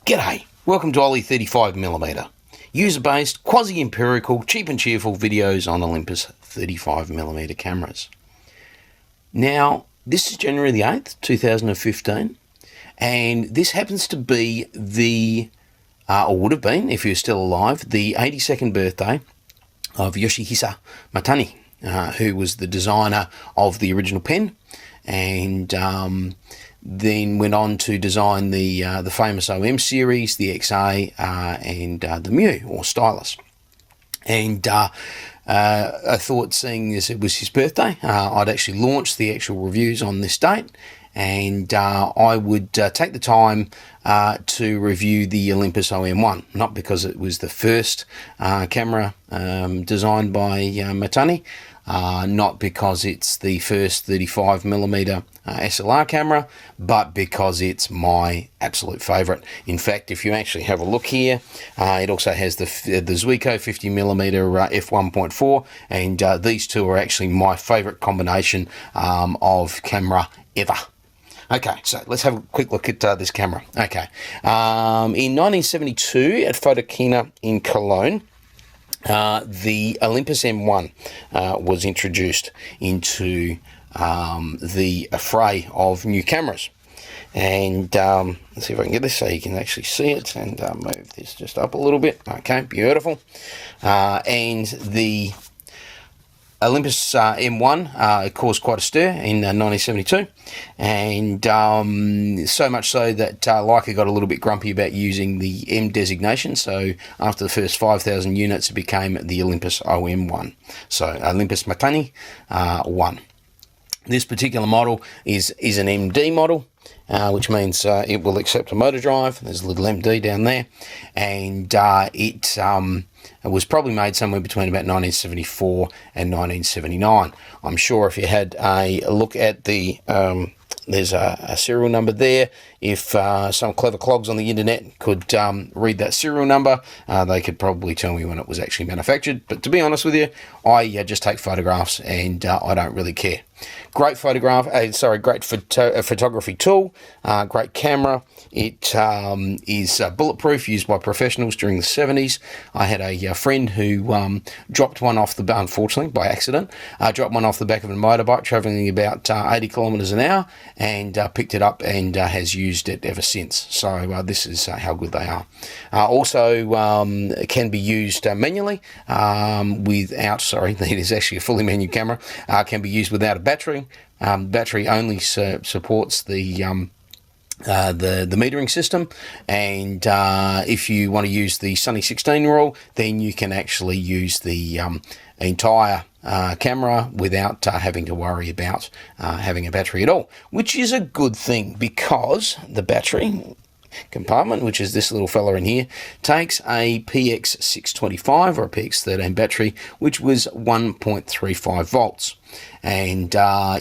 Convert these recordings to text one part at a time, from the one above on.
G'day, welcome to Oly35mm, user-based, quasi-empirical, cheap and cheerful videos on Olympus 35mm cameras. Now, this is January the 8th, 2015, and this happens to be or would have been, if you're still alive, the 82nd birthday of Yoshihisa Matani, who was the designer of the original pen, and then went on to design the famous OM series, the XA, and the Mu, or stylus. And I thought, seeing as it was his birthday, I'd actually launch the actual reviews on this date, and I would take the time to review the Olympus OM-1, not because it was the first camera designed by Matani, not because it's the first 35mm SLR camera, but because it's my absolute favourite. In fact, if you actually have a look here, it also has the Zuiko 50mm f1.4, and these two are actually my favourite combination of camera ever. Okay, so let's have a quick look at this camera. Okay, in 1972 at Photokina in Cologne, the Olympus M-1 was introduced into the fray of new cameras. And let's see if I can get this so you can actually see it, and move this just up a little bit. Okay, beautiful. And the Olympus M1 caused quite a stir in 1972, and so much so that Leica got a little bit grumpy about using the M designation. So after the first 5,000 units, it became the Olympus OM-1. So Olympus Matani 1. This particular model is an MD model, which means it will accept a motor drive. There's a little MD down there, and it was probably made somewhere between about 1974 and 1979. I'm sure if you had a look at the there's a serial number there. If some clever clogs on the internet could read that serial number, they could probably tell me when it was actually manufactured. But to be honest with you, I just take photographs, and I don't really care. Great great photography tool, great camera. It is bulletproof, used by professionals during the 70s. I had a friend who dropped one off the, unfortunately by accident, dropped one off the back of a motorbike traveling about 80 kilometers an hour, and picked it up and has used it ever since. So this is how good they are. Also can be used manually without, it is actually a fully manual camera, can be used without a battery. Battery only supports the metering system, and if you want to use the Sunny 16 rule, then you can actually use the entire camera without having to worry about having a battery at all, which is a good thing, because the battery compartment, which is this little fella in here, takes a PX625 or a PX13 battery, which was 1.35 volts. And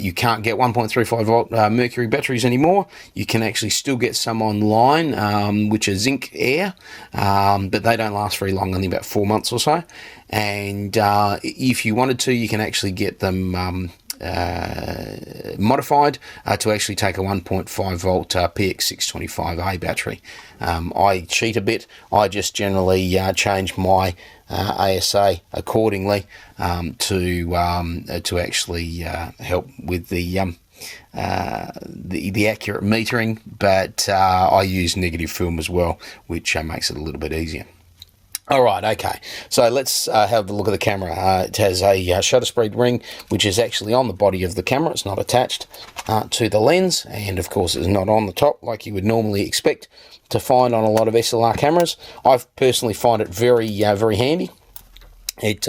you can't get 1.35 volt mercury batteries anymore. You can actually still get some online, which are zinc air, but they don't last very long, only about 4 months or so. And if you wanted to, you can actually get them modified to actually take a 1.5 volt PX625A battery. I cheat a bit. I just generally change my ASA accordingly to actually help with the accurate metering, but I use negative film as well, which makes it a little bit easier. All right, okay, so let's have a look at the camera. It has a shutter speed ring, which is actually on the body of the camera. It's not attached to the lens, and of course it's not on the top like you would normally expect to find on a lot of SLR cameras. I personally find it very handy. It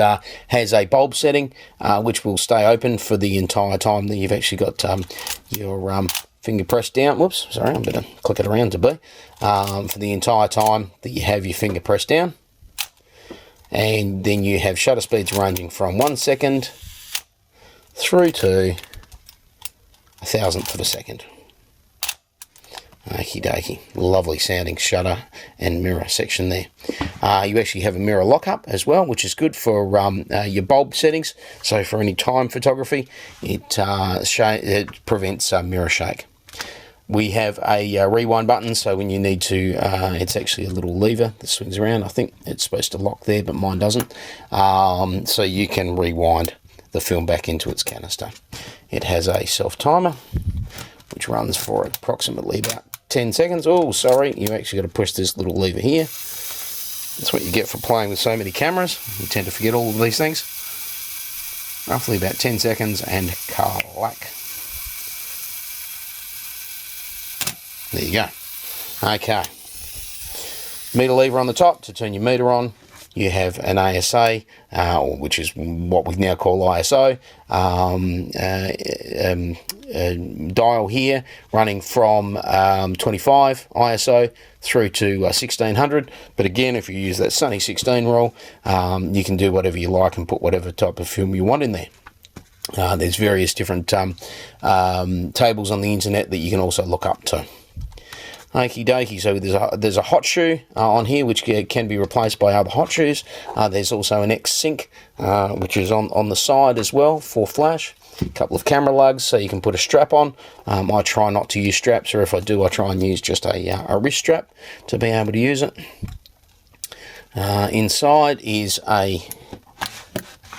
has a bulb setting, which will stay open for the entire time that you've actually got your finger pressed down. Whoops, sorry, I'm going to click it around to be. For the entire time that you have your finger pressed down. And then you have shutter speeds ranging from 1 second through to 1,000th of a second. Okie dokie, lovely sounding shutter and mirror section there. You actually have a mirror lockup as well, which is good for your bulb settings. So for any time photography, it prevents mirror shake. We have a rewind button, so when you need to, it's actually a little lever that swings around. I think it's supposed to lock there, but mine doesn't. So you can rewind the film back into its canister. It has a self-timer, which runs for approximately about 10 seconds. Oh, sorry, you actually got to push this little lever here. That's what you get for playing with so many cameras. You tend to forget all of these things. Roughly about 10 seconds and clack. There you go. Okay. Meter lever on the top to turn your meter on. You have an ASA, which is what we now call ISO, dial here running from 25 ISO through to 1600. But again, if you use that Sunny 16 rule, you can do whatever you like and put whatever type of film you want in there. There's various different tables on the internet that you can also look up to. Okie dokie, so there's a hot shoe on here which can be replaced by other hot shoes. There's also an X-Sync which is on the side as well for flash. A couple of camera lugs so you can put a strap on. I try not to use straps, or if I do, I try and use just a wrist strap to be able to use it. Inside is a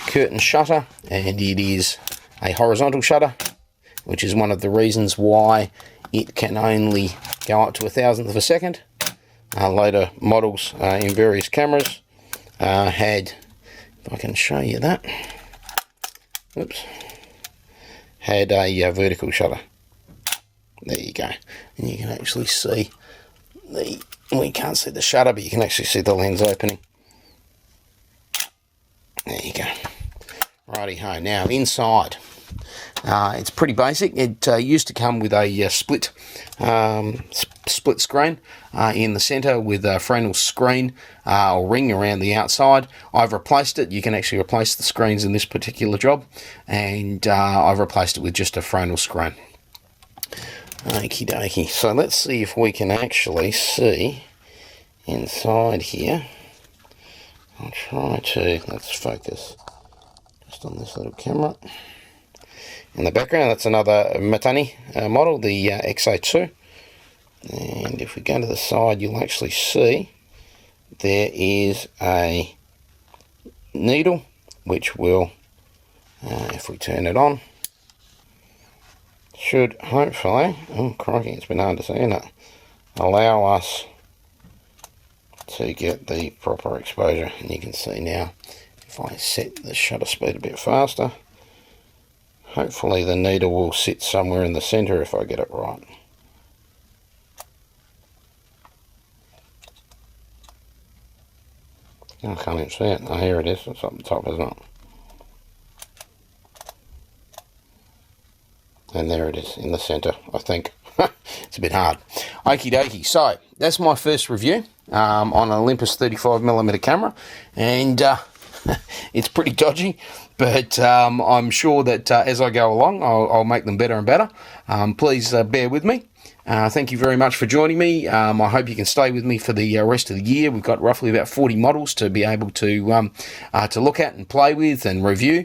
curtain shutter, and it is a horizontal shutter, which is one of the reasons why it can only go up to 1,000th of a second. Later models in various cameras had, if I can show you that, oops, had a vertical shutter. There you go, and you can actually see the, well, you can't see the shutter, but you can actually see the lens opening. There you go. Righty-ho, now inside. It's pretty basic. It used to come with a split screen in the center with a Fresnel screen or ring around the outside. I've replaced it. You can actually replace the screens in this particular job, and I've replaced it with just a Fresnel screen. Okie dokie. So let's see if we can actually see inside here. I'll try to, let's focus just on this little camera. In the background, that's another Matani model, the XA2. And if we go to the side, you'll actually see there is a needle, which will, if we turn it on, should hopefully, oh crikey, it's been hard to see, isn't it, allow us to get the proper exposure. And you can see now, if I set the shutter speed a bit faster, hopefully the needle will sit somewhere in the center if I get it right. I can't even see it. Oh, here it is. It's up the top, isn't it? And there it is in the center, I think. It's a bit hard. Okie dokie. So that's my first review on an Olympus 35mm camera, and it's pretty dodgy, but I'm sure that as I go along, I'll make them better and better. Please bear with me. Thank you very much for joining me. I hope you can stay with me for the rest of the year. We've got roughly about 40 models to be able to look at and play with and review.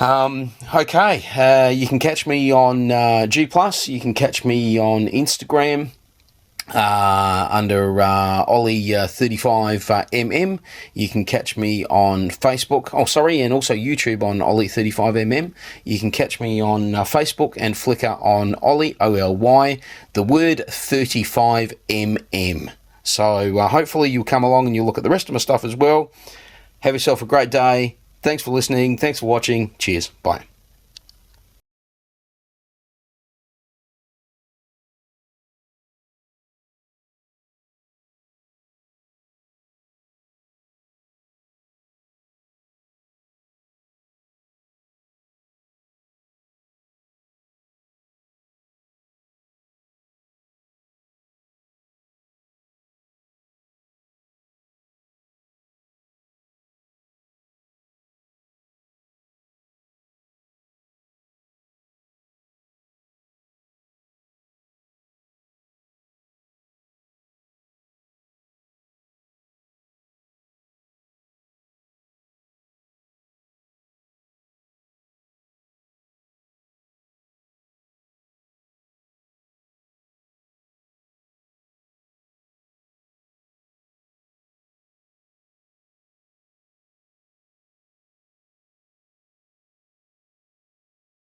Okay, you can catch me on G+, you can catch me on Instagram under Oly35mm. You can catch me on Facebook, and also YouTube on Oly35mm. You can catch me on Facebook and Flickr on Oly, O-L-Y, the word 35mm. So hopefully you'll come along and you'll look at the rest of my stuff as well. Have yourself a great day. Thanks for listening. Thanks for watching. Cheers. Bye.